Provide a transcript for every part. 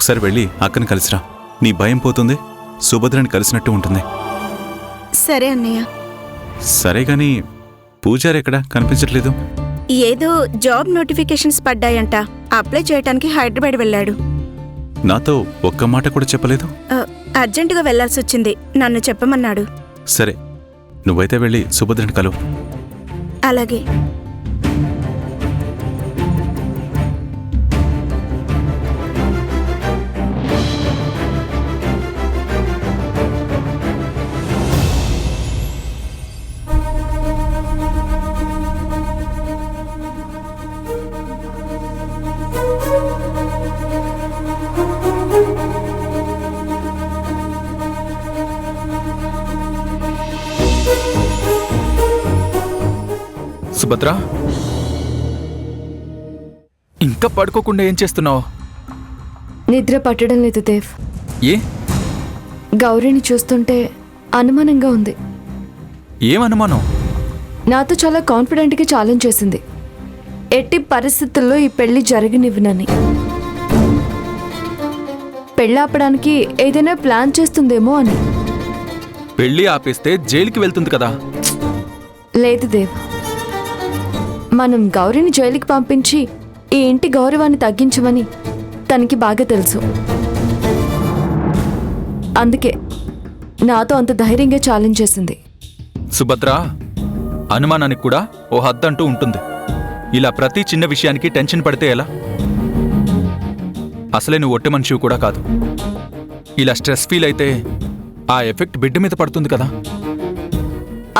ఒకసారి వెళ్ళి అక్కని కలిసిరా. నీ భయం పోతుంది, సుభద్రని కలిసినట్టు ఉంటుంది. సరే అన్నయ్య. సరే గాని పూజారి ఎక్కడా కనిపించట్లేదు? ఏదో జాబ్ నోటిఫికేషన్స్ పడ్డాయంట, అప్లై చేయడానికి హైదరాబాద్ వెళ్ళాడు. నాతో ఒక్క మాట కూడా చెప్పలేదు. అర్జెంటుగా వెళ్లాల్సి వచ్చింది, నన్ను చెప్పమన్నాడు. సరే, నువ్వైతే వెళ్ళి సుభద్రని కలువు. అలాగే. సుభద్ర, ఇంకా పడుకోకుండా ఏం చేస్తున్నావు? నిద్ర పట్టడం లేదు దేవ్. ఏ? గౌరీని చూస్తుంటే అనుమానంగా ఉంది. ఏం అనుమానం? నాతో చాలా కాన్ఫిడెంట్గా ఛాలెంజ్ చేసింది, ఎట్టి పరిస్థితుల్లో ఈ పెళ్లి జరగనివ్వనని. పెళ్ళి ఆపడానికి ఏదైనా ప్లాన్ చేస్తుందేమో అని. పెళ్లి ఆపేస్తే జైలుకి వెళ్తుంది కదా. లేదు దేవ్, మనం గౌరీని జైలుకి పంపించి ఈ ఇంటి గౌరవాన్ని తగ్గించమని తనకి బాగా తెలుసు. అందుకే నాతో అంత ధైర్యంగా ఛాలెంజ్ చేసింది. సుభద్ర, అనుమానానికి కూడా ఓ హద్దంటూ ఉంటుంది. ఇలా ప్రతి చిన్న విషయానికి టెన్షన్ పడితే ఎలా? అసలే నువ్వు ఒట్టి మనిషివి కూడా కాదు. ఇలా స్ట్రెస్ ఫీల్ అయితే ఆ ఎఫెక్ట్ బిడ్డ మీద పడుతుంది కదా.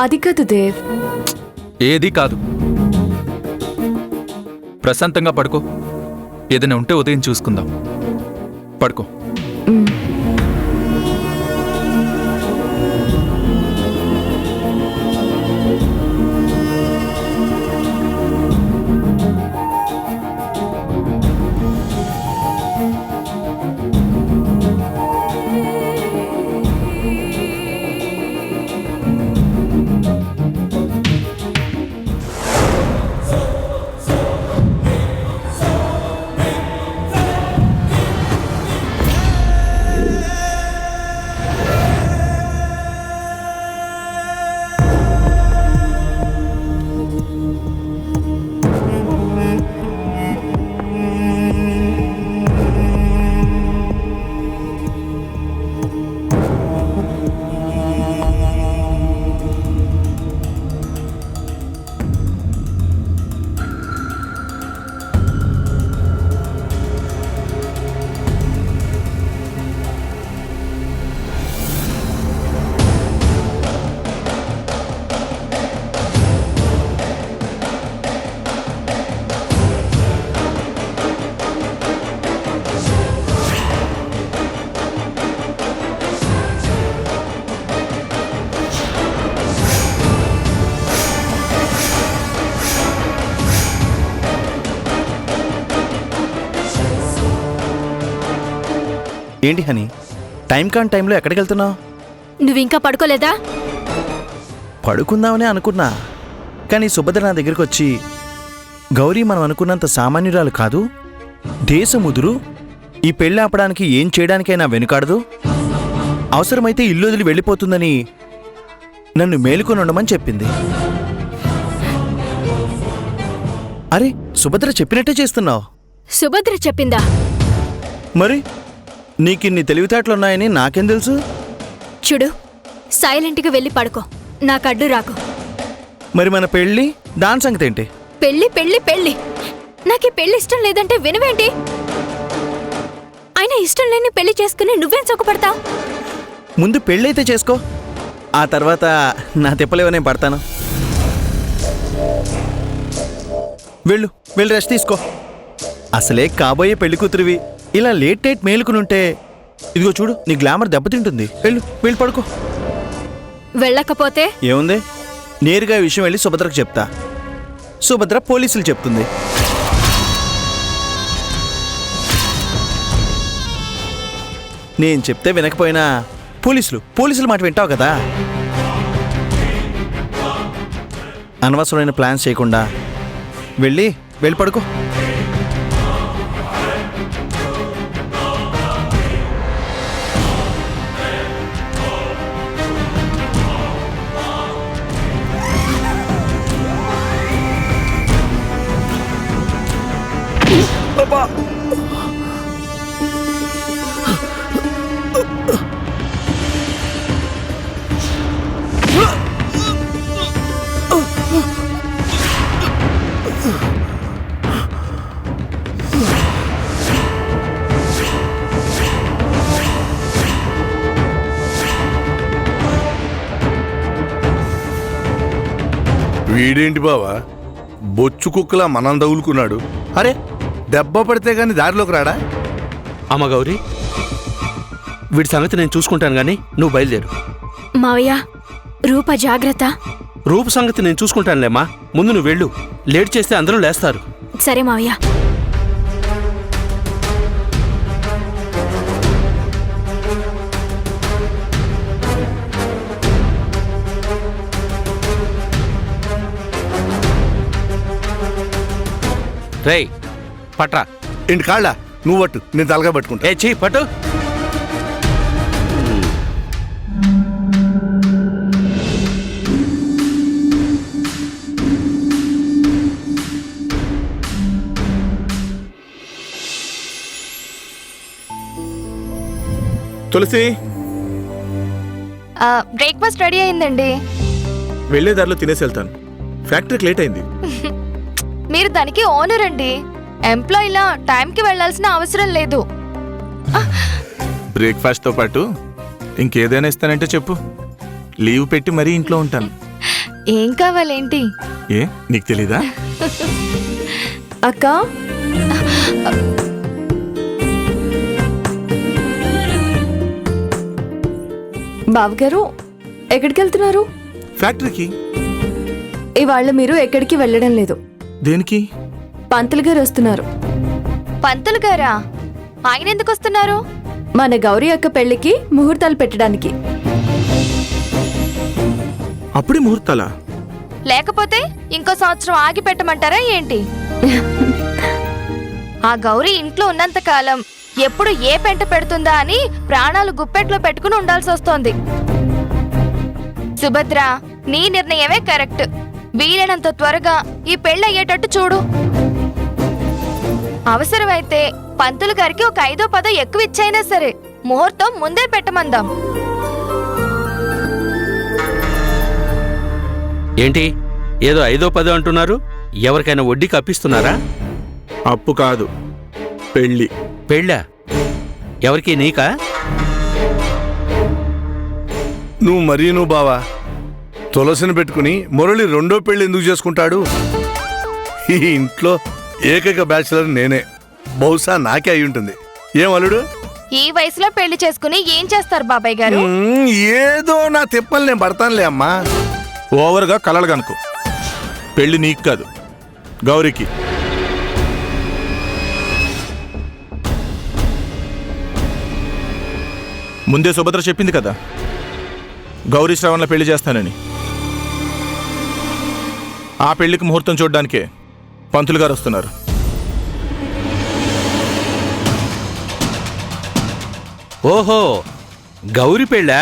అది కాదు దేవ్. ఏది కాదు. ప్రశాంతంగా పడుకో. ఏదైనా ఉంటే ఉదయం చూసుకుందాం. పడుకో. ఏంటి హనీ, టైం కాని టైంలో ఎక్కడికి వెళ్తున్నావు? నువ్వింకా పడుకోలేదా? పడుకుందామనే అనుకున్నా, కానీ సుభద్ర నా దగ్గరికి వచ్చి, గౌరీ మనం అనుకున్నంత సామాన్యురాలు కాదు, దేశముదురు, ఈ పెళ్ళి ఆపడానికి ఏం చేయడానికైనా వెనుకాడదు, అవసరమైతే ఇల్లు వదిలి వెళ్ళిపోతుందని నన్ను మేలుకొని ఉండమని చెప్పింది. అరే, సుభద్ర చెప్పినట్టే చేస్తున్నావు. సుభద్ర చెప్పిందా? మరి నీకిన్ని తెలివితేటలున్నాయని నాకేం తెలుసు? చూడు, సైలెంట్గా వెళ్ళి పడుకో, నాకు అడ్డు రాకు. మరి మన పెళ్ళి, దాని సంగతి ఏంటి? పెళ్ళి పెళ్ళి పెళ్ళి, నాకు ఈ పెళ్ళి ఇష్టం లేదంటే వినవేంటి? అయినా ఇష్టం లేని పెళ్లి చేసుకుని నువ్వేం సుఖపడతావు? ముందు పెళ్ళైతే చేసుకో, ఆ తర్వాత నా తిప్పలేవనే పడతాను. వెళ్ళు, వెళ్ళి రెస్ట్ తీసుకో. అసలే కాబోయే పెళ్లి కూతురివి, ఇలా లేట్ నైట్ మేలుకునుంటే ఇదిగో చూడు, నీ గ్లామర్ దెబ్బతింటుంది. వెళ్ళు, వెళ్ళి పడుకో. వెళ్ళకపోతే ఏముంది, నేరుగా ఈ విషయం వెళ్ళి సుభద్రకు చెప్తా. సుభద్ర పోలీసులు చెప్తుంది. నేను చెప్తే వినకపోయినా పోలీసుల మాట వింటావు కదా. అనవసరమైన ప్లాన్స్ చేయకుండా వెళ్ళి పడుకో. వీడేంటి బావా బొచ్చు కుక్కలా మనం తగులుకున్నాడు. అరే దెబ్బ పడితే గాని దారిలోకి రాడా? అమ్మ గౌరీ, వీడి సంగతి నేను చూసుకుంటాను గాని నువ్వు బయలుదేరు. మావయ్య, రూప జాగ్రత్త. రూపు సంగతి నేను చూసుకుంటానులేమ్మా, ముందు నువ్వు వెళ్ళు. లేట్ చేస్తే అందరూ లేస్తారు. సరే మావయ్య. రేయ్ పట్రా. ఏంటి కాళ్ళ నువ్వు పట్టు, నేను తలగా పట్టుకుంటా. ఏ చీ పట్టు. తులసి, బ్రేక్ఫాస్ట్ రెడీ అయిందండి. వెళ్లే దారిలో తినేసి వెళ్తాను. ఫ్యాక్టరీకి లేట్ అయింది. మీరు దానికి ఓనర్ అండి. ఎంప్లాయీలా టైంకి వెళ్ళాల్సిన అవసరం లేదు. బ్రేక్ఫాస్ట్తో పాటు ఇంకేదైనా ఇస్తానంటే చెప్పు. లీవ్ పెట్టి మరీ ఇంట్లో ఉంటాను. ఏం కావాలేంటి? ఏ నీకు తెలీదా? అక్క, బావగారు ఎక్కడికి వెళ్తున్నారు? ఫ్యాక్టరీకి. ఇవాళ మీరు ఎక్కడికి వెళ్ళడం లేదు. దేనికి? పంతులు గారు వస్తున్నారు. పంతులు గారా? ఆయన ఎందుకు వస్తున్నారు? మన గౌరీ అక్క పెళ్లికి ముహూర్తాలు పెట్టడానికి. అప్పుడే ముహూర్తాలా? లేకపోతే ఇంకో సంవత్సరం ఆగి పెట్టమంటారా ఏంటి? ఆ గౌరీ ఇంట్లో ఉన్నంత కాలం ఎప్పుడు ఏ పెంట పెడుతుందా అని ప్రాణాలు గుప్పెట్లో పెట్టుకుని ఉండాల్సి వస్తోంది. సుభద్ర, నీ నిర్ణయమే కరెక్ట్. వీలైనంత త్వరగా ఈ పెళ్లి అయ్యేటట్టు చూడు. అవసరమైతే పంతులు గారికి ఒక 5-10 ఎక్కువ ఇచ్చైనా సరే ముహూర్తం ముందే పెట్టమందాం. ఏంటి ఏదో 5-10 అంటున్నారు? ఎవరికైనా వడ్డీకి అప్పిస్తున్నారా? అప్పు కాదు, పెళ్ళి. పెళ్ళా? ఎవరికి, నీకా? నువ్వు బావా తులసిని పెట్టుకుని మురళి రెండో పెళ్లి ఎందుకు చేసుకుంటాడు? ఈ ఇంట్లో ఏకైక బ్యాచులర్ నేనే. బహుశా నాకే అయి ఉంటుంది. ఏం అల్లుడు? ఈ వయసులో పెళ్లి చేసుకుని ఏం చేస్తారు బాబాయ్ గారు? ఏదో నా తిప్పలు నేను పడతానులే అమ్మా. ఓవర్గా కలలుగనుకో. పెళ్లి నీకు కాదు, గౌరీకి. ముందే సుభద్ర చెప్పింది కదా గౌరీ శ్రవణ్ల పెళ్లి చేస్తానని. ఆ పెళ్లికి ముహూర్తం చూడ్డానికే పంతులు గారు వస్తున్నారు. ఓహో, గౌరీ పెళ్ళా?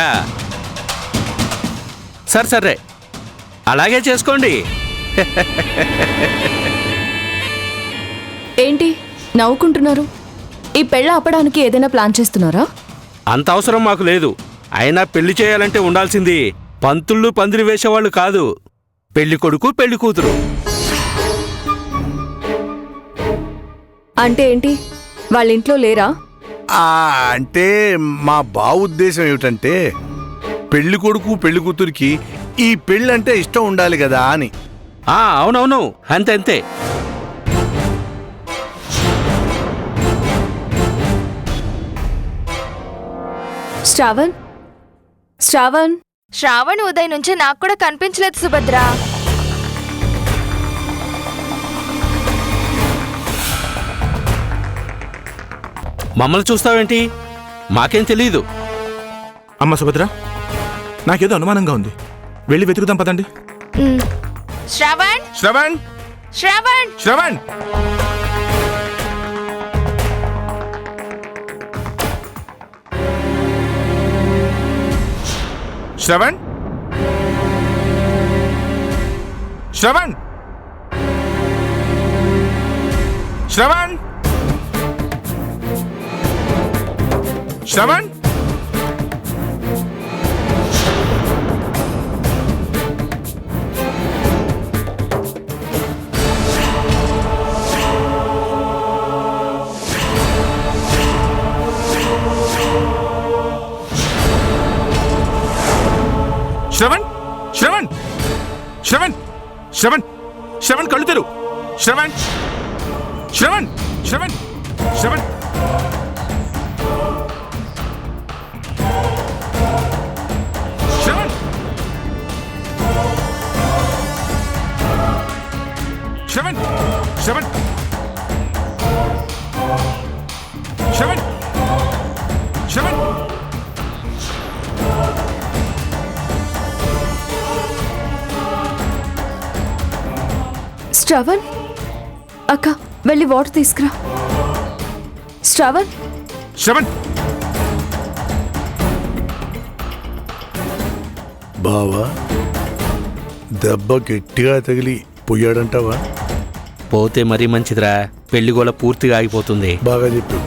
సరే అలాగే చేసుకోండి. ఏంటి నవ్వుకుంటున్నారు? ఈ పెళ్ళ ఆపడానికి ఏదైనా ప్లాన్ చేస్తున్నారా? అంత అవసరం మాకు లేదు. అయినా పెళ్లి చేయాలంటే ఉండాల్సింది పంతుళ్ళు పందిరి వేసేవాళ్ళు కాదు, పెళ్లి కొడుకు పెళ్లి కూతురు. అంటే ఏంటి, వాళ్ళ ఇంట్లో లేరా? అంటే మా బావ ఉద్దేశం ఏమిటంటే పెళ్లి కొడుకు పెళ్లి కూతురికి ఈ పెళ్ళి అంటే ఇష్టం ఉండాలి కదా అని. అవునవును, అంతే. శ్రావణ్ ఉదయం నుంచి నాకు కూడా కనిపించలేదు సుభద్ర. మమ్మల్ని చూస్తావేంటి? మాకేం తెలీదు. అమ్మ సుభద్ర, నాకేదో అనుమానంగా ఉంది. వెళ్ళి వెతుకుదాం పదండి. శ్రావణ్, శ్రవణ్, శ్రావణ్, శ్రవణ్. శ్రవణ్, శ్రవణ్, శ్రవణ్. శ్రవణ్ శ్రవణ్ శ్రవణ్ శ్రవణ్ శ్రవణ్ శ్రవణ్ కళ్ళు తెరు శ్రవణ్ శ్రవణ్ శ్రవణ్ శ్రవణ్ శ్రవణ్ శ్రవణ్ శ్రవణ్ శ్రవణ్ శ్రవణ్ శ్రవణ్ అక్క వెళ్ళి వాటర్ తీసుకురా. శ్రవణ్ శ్రవణ్ బావా దెబ్బ గట్టిగా తగిలి పోయాడంటావా? పోతే మరీ మంచిదిరా, పెళ్లి గోల పూర్తిగా ఆగిపోతుంది. బాగా చెప్పు.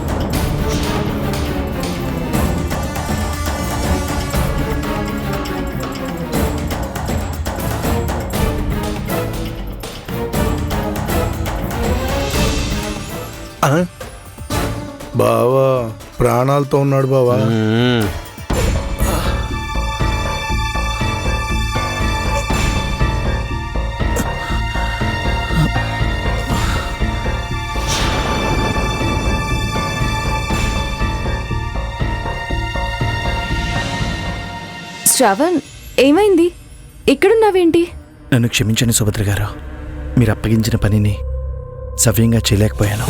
బావా ప్రాణాలతో ఉన్నాడు బావా. శ్రవణ్ ఏమైంది? ఇక్కడున్నావేంటి? నన్ను క్షమించండి సుభద్ర గారు, మీరు అప్పగించిన పనిని సవ్యంగా చేయలేకపోయాను.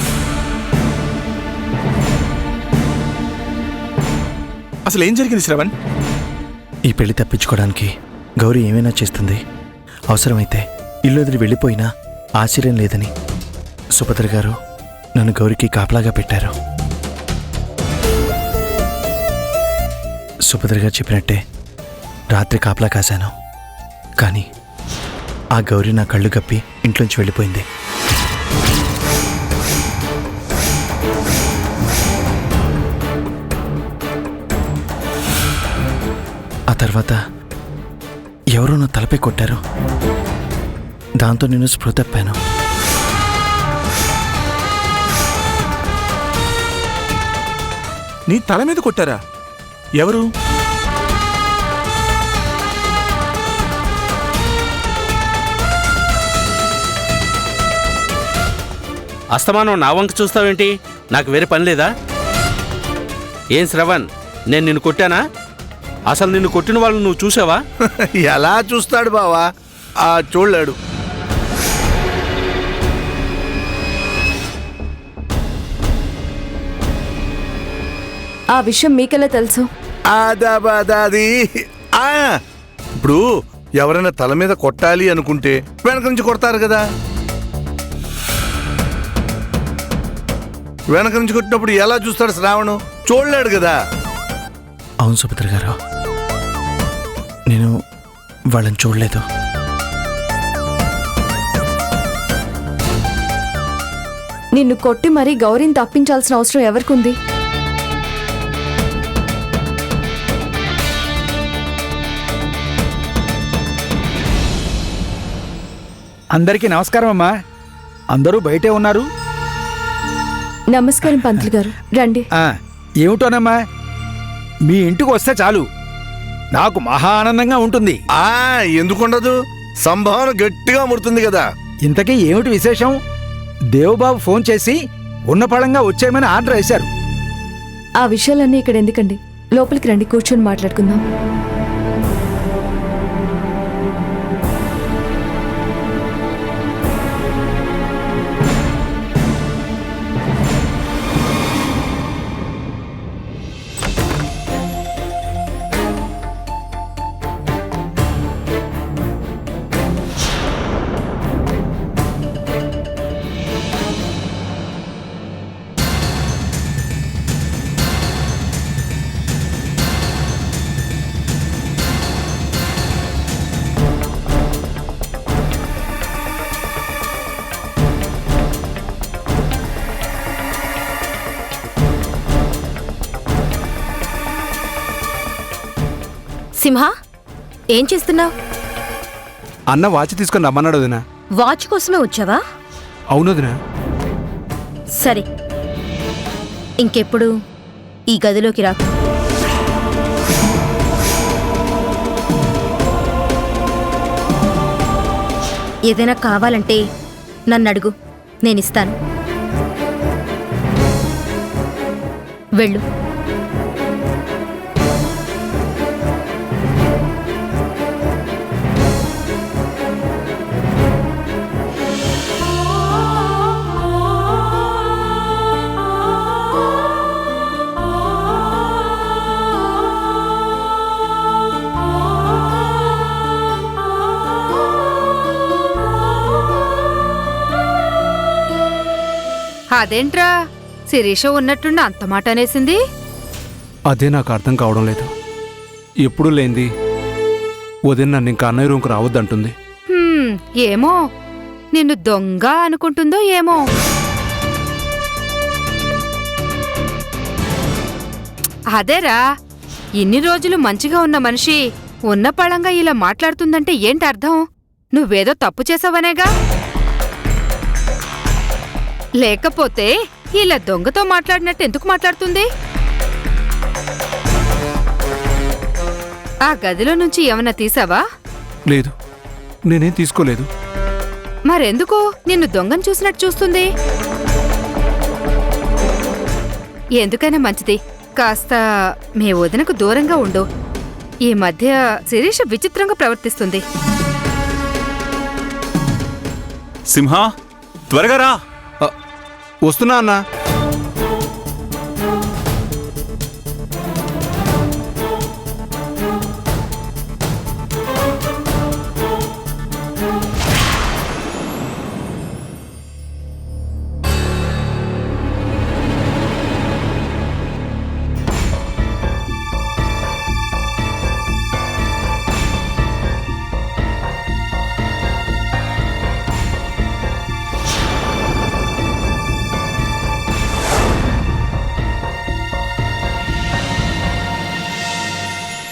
అసలు ఏం జరిగింది శ్రవణ్? ఈ పెళ్లి తప్పించుకోవడానికి గౌరీ ఏమైనా చేస్తుంది. అవసరమైతే ఇల్లు వదిలి వెళ్ళిపోయినా ఆశ్చర్యం లేదని సుభద్ర గారు నన్ను గౌరికి కాపలాగా పెట్టారు. సుభద్ర గారు చెప్పినట్టే రాత్రి కాపలా కాశాను. కానీ ఆ గౌరీ నా కళ్ళు కప్పి ఇంట్లోంచి వెళ్ళిపోయింది. ఆ తర్వాత ఎవరో నా తలపై కొట్టారు. దాంతో నేను స్పృహ తప్పాను. నీ తల మీద కొట్టారా? ఎవరు? అస్తమానం నా వంక చూస్తావేంటి? నాకు వేరే పని లేదా? ఏం శ్రవణ్, నేను నిన్ను కొట్టానా? అసలు నిన్ను కొట్టిన వాళ్ళు నువ్వు చూసావా? ఎలా చూస్తాడు బావా? చూడలేడు. ఆ విషయం మీకెలా తెలుసు? అదాది ఇప్పుడు ఎవరైనా తల మీద కొట్టాలి అనుకుంటే వెనక నుంచి కొడతారు కదా. వెనక నుంచి కొట్టినప్పుడు ఎలా చూస్తాడు శ్రావణు? చూడలేడు కదా. అవును సుభద్ర గారు, నేను వాళ్ళని చూడలేదు. నిన్ను కొట్టి మరీ గౌరీని తప్పించాల్సిన అవసరం ఎవరికుంది? అందరికీ నమస్కారం అమ్మా. అందరూ బయటే ఉన్నారు. నమస్కారం పంతులు గారు, రండి. ఏమిటోనమ్మా, మీ ఇంటికి వస్తే చాలు నాకు మహా ఆనందంగా ఉంటుంది. ఎందుకుండదు, సంభావన గట్టిగా ముడుతుంది కదా. ఇంతకీ ఏమిటి విశేషం? దేవబాబు ఫోన్ చేసి ఉన్న పళంగా వచ్చేయమని ఆర్డర్ వేశారు. ఆ విషయాలన్నీ ఇక్కడ ఎందుకండి, లోపలికి రండి, కూర్చొని మాట్లాడుకుందాం. సింహ ఏం చేస్తున్నావు? అన్న వాచ్ తీసుకొని రమ్మన్నాడు వదినా. వాచ్ కోసమే వచ్చావా? అవును వదినా. సరే, ఇంకెప్పుడు ఈ గదిలోకి రాకు. ఏదైనా కావాలంటే నన్ను అడుగు, నేనిస్తాను. వెళ్ళు. అదేంట్రా, శిరీష ఉన్నట్టుండి అంత మాట అనేసింది? అదే నాకు అర్థం కావడం లేదు. ఎప్పుడు లేంది వదిన నన్ను ఇంకా అన్నయ్య రూమ్కి రావద్దంటుంది. ఏమో, నిన్ను దొంగ అనుకుంటుందో ఏమో. అదేరా, ఇన్ని రోజులు మంచిగా ఉన్న మనిషి ఉన్న పళంగా ఇలా మాట్లాడుతుందంటే ఏంటి అర్థం? నువ్వేదో తప్పు చేసావనేగా? లేకపోతే ఇలా దొంగతో మాట్లాడినట్టు ఎందుకు మాట్లాడుతుంది? ఆ గదిలో నుంచి ఏమన్నా తీసావా? లేదు, నేనేం తీసుకోలేదు. మరెందుకు నిన్ను దొంగను చూసినట్టు చూస్తుంది? ఎందుకైనా మంచిది, కాస్త మీ వదినకు దూరంగా ఉండు. ఈ మధ్య శిరీష విచిత్రంగా ప్రవర్తిస్తుంది. సింహ, త్వరగా రా. వస్తున్నా అన్నా.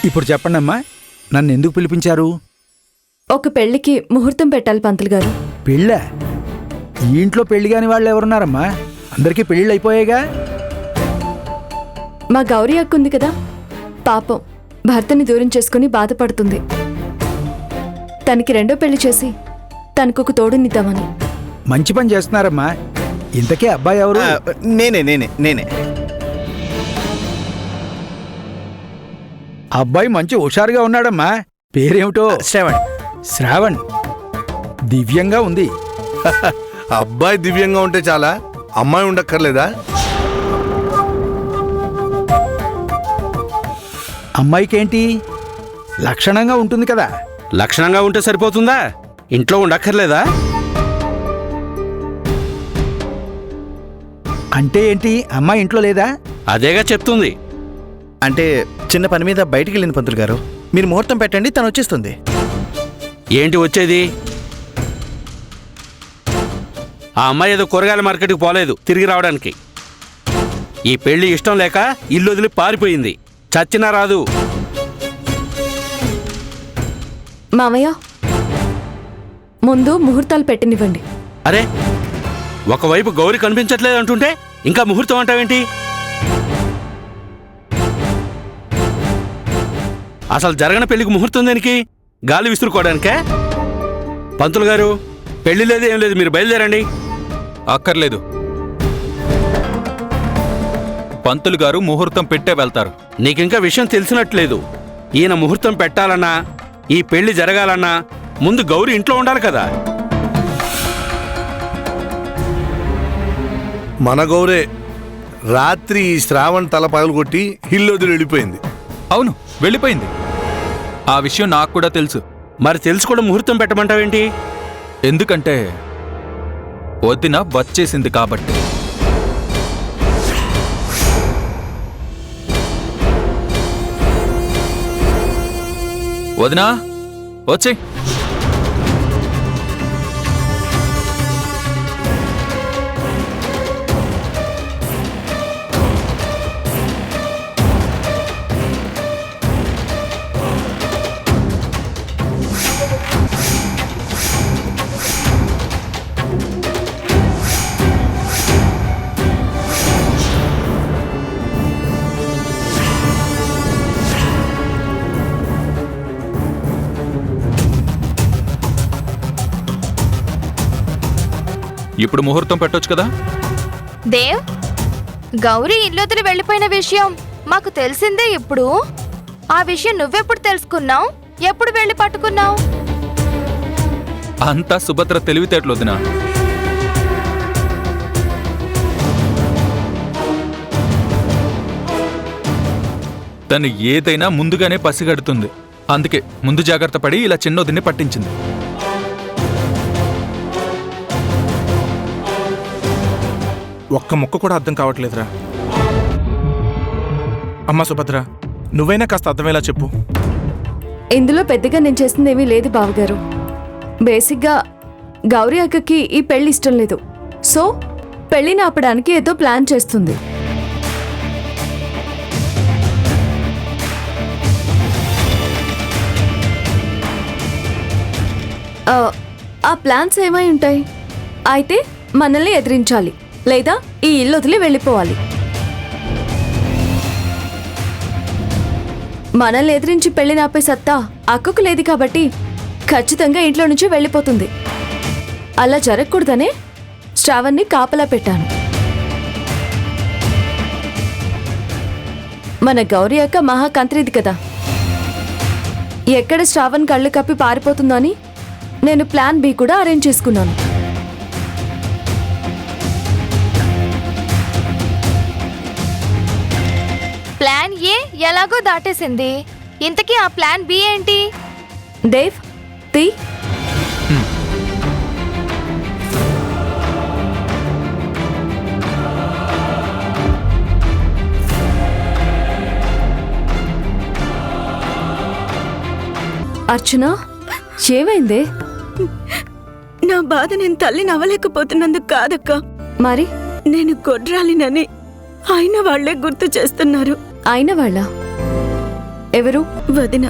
ఇప్పుడు చెప్పండమ్మా, నన్ను ఎందుకు పిలిపించారు? ఒక పెళ్లికి ముహూర్తం పెట్టాలి పంతులు గారు. పెళ్ళ? ఈ ఇంట్లో పెళ్లి కాని వాళ్ళు ఎవరున్నారమ్మా? అందరికీ పెళ్ళిళ్ళు అయిపోయాయిగా. మా గౌరీ అక్క ఉంది కదా, పాపం భర్తని దూరం చేసుకుని బాధపడుతుంది. తనకి రెండో పెళ్లి చేసి తనకొక తోడునిద్దామని. మంచి పని చేస్తున్నారమ్మా. ఇంతకీ అబ్బాయి ఎవరు? నేనే. అబ్బాయి మంచి హుషారుగా ఉన్నాడమ్మా. పేరేమిటో? శ్రావణ్. శ్రావణ్ దివ్యంగా ఉంది. అబ్బాయి దివ్యంగా ఉంటే చాలా, అమ్మాయి ఉండక్కర్లేదా? అమ్మాయికేంటి, లక్షణంగా ఉంటుంది కదా. లక్షణంగా ఉంటే సరిపోతుందా? ఇంట్లో ఉండక్కర్లేదా? అంటే ఏంటి, అమ్మాయి ఇంట్లో లేదా? అదేగా చెప్తుంది. అంటే చిన్న పని మీద బయటికి వెళ్ళింది పంతులు గారు. మీరు ముహూర్తం పెట్టండి, తను వచ్చేస్తుంది. ఏంటి వచ్చేది? ఆ అమ్మాయి ఏదో కూరగాయల మార్కెట్కి పోలేదు తిరిగి రావడానికి. ఈ పెళ్లి ఇష్టం లేక ఇల్లు వదిలి పారిపోయింది. చచ్చినా రాదు. మామయ్య, ముందు ముహూర్తాలు పెట్టనివ్వండి. అరే, ఒకవైపు గౌరీ కనిపించట్లేదు అంటుంటే ఇంకా ముహూర్తం అంటావేంటి? అసలు జరగని పెళ్లికి ముహూర్తం దేనికి? గాలి విసురుకోవడానికే? పంతులు గారు, పెళ్లి లేదు ఏం లేదు, మీరు బయలుదేరండి. అక్కర్లేదు, పంతులు గారు ముహూర్తం పెట్టే వెళ్తారు. నీకింకా విషయం తెలిసినట్లేదు. ఈయన ముహూర్తం పెట్టాలన్నా, ఈ పెళ్లి జరగాలన్నా ముందు గౌరీ ఇంట్లో ఉండాలి కదా. మన గౌరే రాత్రి ఈ శ్రావణ్ తల పగలగొట్టి ఇల్లు వదిలి వెళ్ళిపోయింది. అవును, వెళ్ళిపోయింది. ఆ విషయం నాకు కూడా తెలుసు. మరి తెలుసు కూడా ముహూర్తం పెట్టమంటావేంటి? ఎందుకంటే వదిన వచ్చేసింది కాబట్టి. వదినా, వచ్చే. ఇప్పుడు ముహూర్తం పెట్టొచ్చు కదా. దేవ్, గౌరీ ఇల్లొదిలి వెళ్ళిపోయిన విషయం మాకు తెలిసిందే ఇప్పుడు. ఆ విషయం నువ్వెప్పుడు తెలుసుకున్నావు? ఎప్పుడు వెళ్ళి పట్టుకున్నావు? అంతా సుభద్ర తెలివితేటలు వదినా. తను ఏదైనా ముందుగానే పసిగడుతుంది. అందుకే ముందు జాగ్రత్త పడి ఇలా చిన్నొదిని పట్టించింది. ఒక్క ముక్క కూడా అర్థం కావట్లేదురా. అమ్మా సుభద్ర, నువ్వైనా కాస్త అర్థమయ్యేలా చెప్పు. ఇందులో పెద్దగా నేను చేసిందేమీ లేదు బావగారు. బేసిక్గా గౌరీ అక్కకి ఈ పెళ్లి ఇష్టం లేదు. సో పెళ్లిని ఆపడానికి ఏదో ప్లాన్ చేస్తుంది. ఆ ప్లాన్స్ ఏమై ఉంటాయి? అయితే మనల్ని ఎదిరించాలి, లేదా ఈ ఇల్లు వదిలి వెళ్ళిపోవాలి. మనల్ని ఎదిరించి పెళ్లి నాపే సత్తా అక్కకు లేదు కాబట్టి ఖచ్చితంగా ఇంట్లో నుంచి వెళ్ళిపోతుంది. అలా జరగకూడదనే శ్రావణ్ని కాపలా పెట్టాను. మన గౌరీ అక్క మహాకంత్రిది కదా, ఎక్కడ శ్రావణ్ కళ్ళు కప్పి పారిపోతుందో అని నేను ప్లాన్ బి కూడా అరేంజ్ చేసుకున్నాను. ప్లాన్ ఏ ఎలాగో దాటేసింది. ఇంతకీ ఆ ప్లాన్ బి ఏంటి? దేవ్, తీ. అర్చన, ఏమైందే? నా బాధ నేను తల్లిని అవ్వలేకపోతున్నందుకు కాదక్క, మరి నేను గొడ్రాలినని అయిన వాళ్లే గుర్తు చేస్తున్నారు. అయిన వాళ్ళ ఎవరు? వదిన.